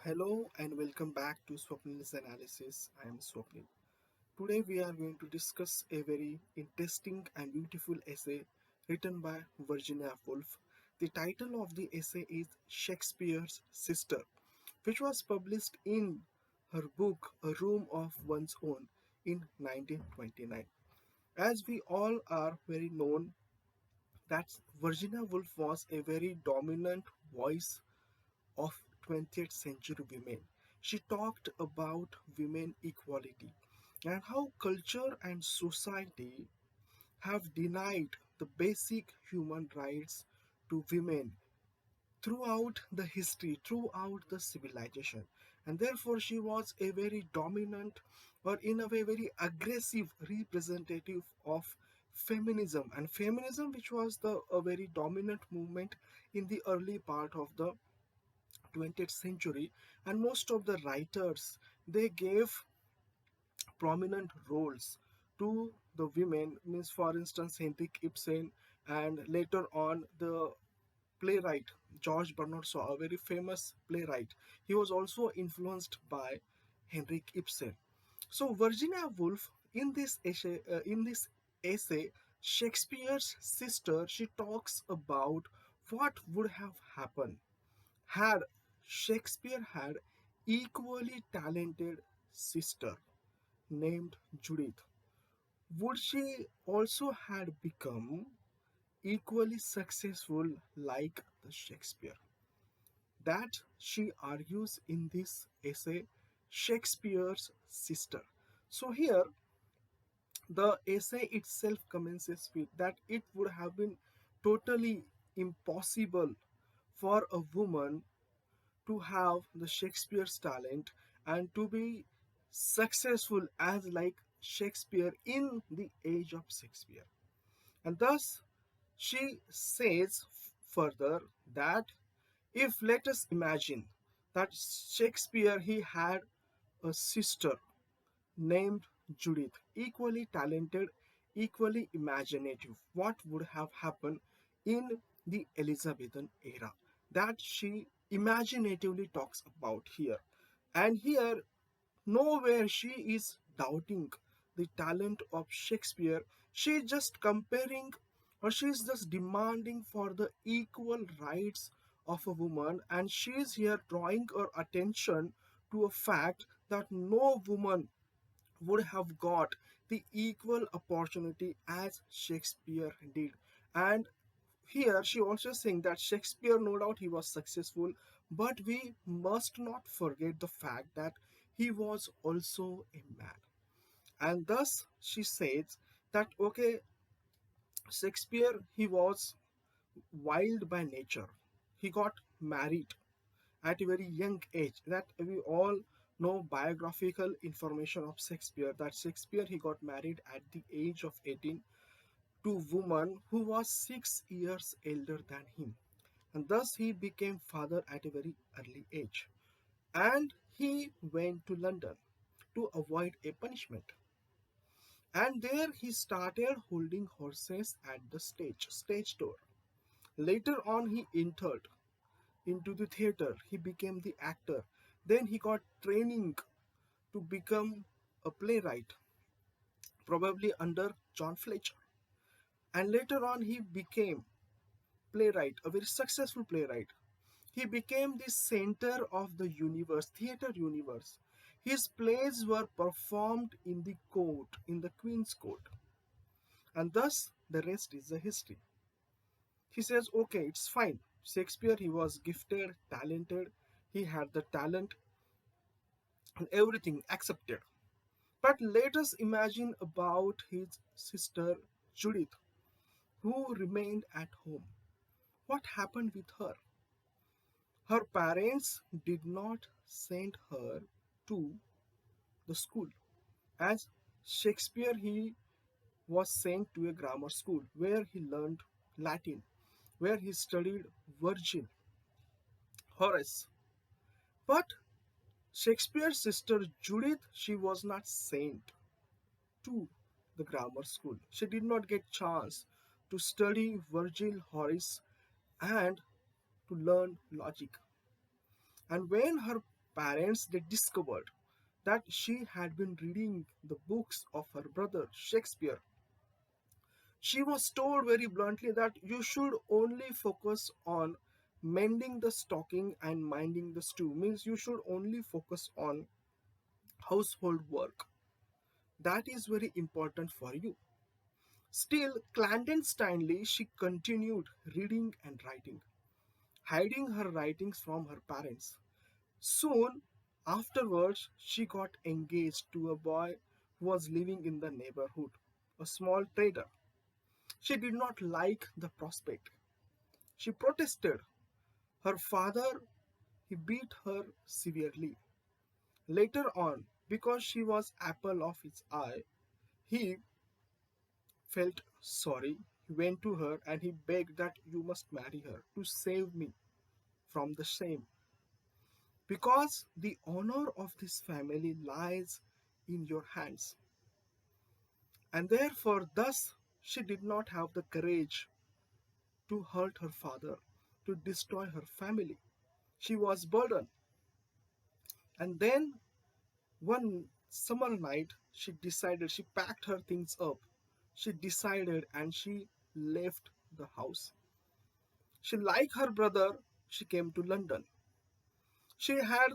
Hello and welcome back to Swapnil's Analysis. I am Swapnil. Today we are going to discuss a very interesting and beautiful essay written by Virginia Woolf. The title of the essay is Shakespeare's Sister, which was published in her book A Room of One's Own in 1929. As we all are very known that Virginia Woolf was a very dominant voice of 20th century women. She talked about women equality and how culture and society have denied the basic human rights to women throughout the history, throughout the civilization. And therefore, she was a very dominant or, in a way, very aggressive representative of feminism. And feminism, which was a very dominant movement in the early part of the 20th century, and most of the writers they gave prominent roles to the women, means for instance Henrik Ibsen, and later on the playwright George Bernard Shaw, a very famous playwright. He was also influenced by Henrik Ibsen. So Virginia Woolf in this essay, Shakespeare's Sister, she talks about what would have happened had Shakespeare had equally talented sister named Judith. Would she also had become equally successful like the Shakespeare? That she argues in this essay, Shakespeare's Sister. So here the essay itself commences with that it would have been totally impossible for a woman to have the Shakespeare's talent and to be successful as like Shakespeare in the age of Shakespeare. And thus she says further that if let us imagine that Shakespeare he had a sister named Judith, equally talented, equally imaginative, what would have happened in the Elizabethan era? That she imaginatively talks about here. And here, nowhere she is doubting the talent of Shakespeare. She is just comparing or she is just demanding for the equal rights of a woman, and she is here drawing her attention to a fact that no woman would have got the equal opportunity as Shakespeare did. And here she also saying that Shakespeare, no doubt he was successful, but we must not forget the fact that he was also a man. And thus she says that okay, Shakespeare he was wild by nature. He got married at a very young age. That we all know biographical information of Shakespeare, that Shakespeare he got married at the age of 18 to a woman who was 6 years elder than him, and thus he became father at a very early age. And he went to London to avoid a punishment, and there he started holding horses at the stage door. Later on he entered into the theater. He became the actor. Then he got training to become a playwright, probably under John Fletcher. And later on, he became playwright, a very successful playwright. He became the center of the universe, theater universe. His plays were performed in the court, in the Queen's court, and thus the rest is the history. He says, okay, it's fine. Shakespeare, he was gifted, talented, he had the talent, and everything accepted. But let us imagine about his sister Judith, who remained at home. What happened with her? Her parents did not send her to the school. As Shakespeare, he was sent to a grammar school where he learned Latin, where he studied Virgil, Horace. But Shakespeare's sister Judith, she was not sent to the grammar school. She did not get chance to study Virgil, Horace, and to learn logic. And when her parents they discovered that she had been reading the books of her brother Shakespeare. She was told very bluntly that you should only focus on mending the stocking and minding the stew, means you should only focus on household work. That is very important for you. Still, clandestinely, she continued reading and writing, hiding her writings from her parents. Soon afterwards, she got engaged to a boy who was living in the neighborhood, a small trader. She did not like the prospect. She protested. Her father, he beat her severely. Later on, because she was apple of his eye, he felt sorry. He went to her and he begged that you must marry her to save me from the shame. Because the honor of this family lies in your hands. And therefore, thus, she did not have the courage to hurt her father, to destroy her family. She was burdened. And then one summer night, she packed her things up. She decided and she left the house. She, like her brother, she came to London. She had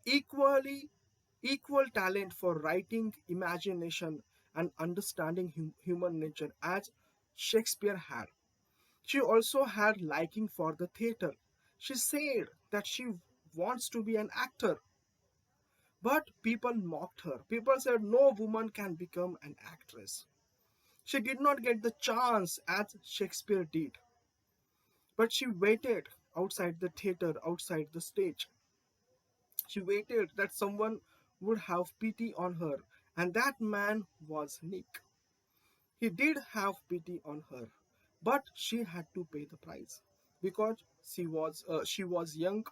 equally equal talent for writing, imagination, and understanding human nature as Shakespeare had. She also had liking for the theater. She said that she wants to be an actor, but people mocked her. People said no woman can become an actress. She did not get the chance as Shakespeare did, but she waited outside the theater, outside the stage. She waited that someone would have pity on her, and that man was Nick. He did have pity on her, but she had to pay the price because she was young,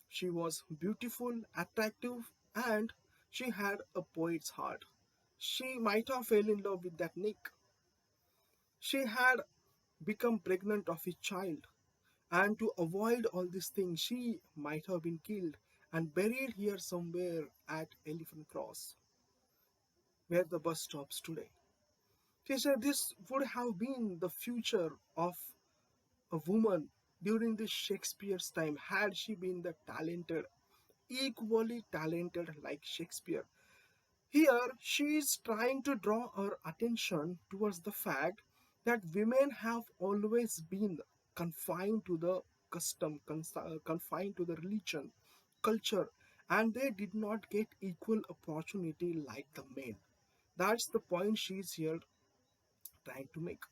she was beautiful, attractive, and she had a poet's heart. She might have fell in love with that Nick. She had become pregnant of his child, and to avoid all these things, she might have been killed and buried here somewhere at Elephant Cross, where the bus stops today. She said this would have been the future of a woman during this Shakespeare's time had she been the talented, equally talented like Shakespeare. Here, she is trying to draw our attention towards the fact that women have always been confined to the confined to the religion, culture, and they did not get equal opportunity like the men. That's the point she is here trying to make.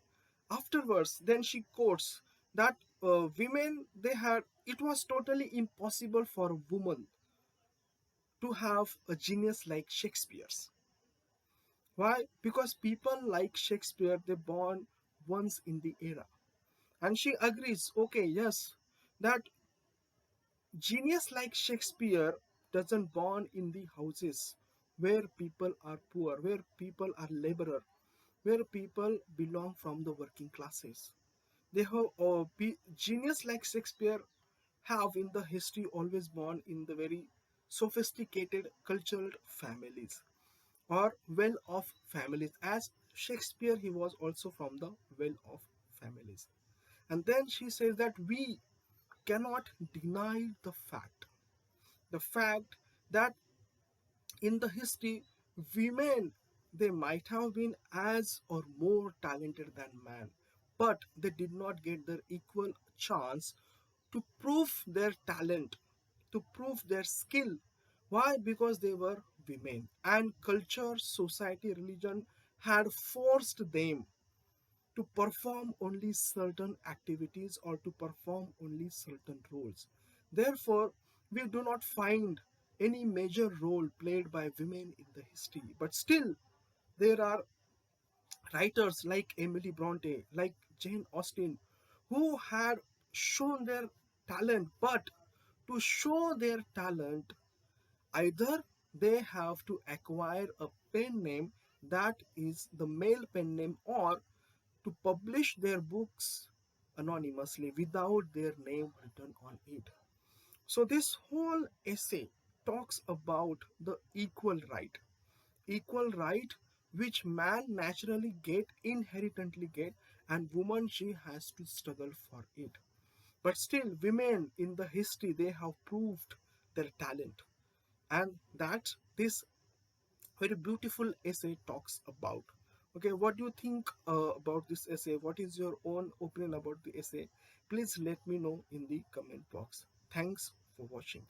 Afterwards, then she quotes that women they had it was totally impossible for a woman to have a genius like Shakespeare's. Why? Because people like Shakespeare, they born once in the era. And she agrees, okay, yes, that genius like Shakespeare doesn't born in the houses where people are poor, where people are laborer, where people belong from the working classes. They have genius like Shakespeare have in the history always born in the very sophisticated cultural families or well-off families. As Shakespeare, he was also from the well-off families. And then she says that we cannot deny the fact that in the history, women they might have been as or more talented than men, but they did not get their equal chance to prove their talent, to prove their skill. Why? Because they were women, and culture, society, religion had forced them to perform only certain activities or to perform only certain roles. Therefore, we do not find any major role played by women in the history. But still, there are writers like Emily Bronte, like Jane Austen, who had shown their talent. But to show their talent, either they have to acquire a pen name that is the male pen name, or to publish their books anonymously without their name written on it. So, this whole essay talks about the equal right which man naturally get, inherently get, and woman she has to struggle for it. But still, women in the history they have proved their talent, and that this very beautiful essay talks about. Okay, what do you think about this essay? What is your own opinion about the essay? Please let me know in the comment box. Thanks for watching.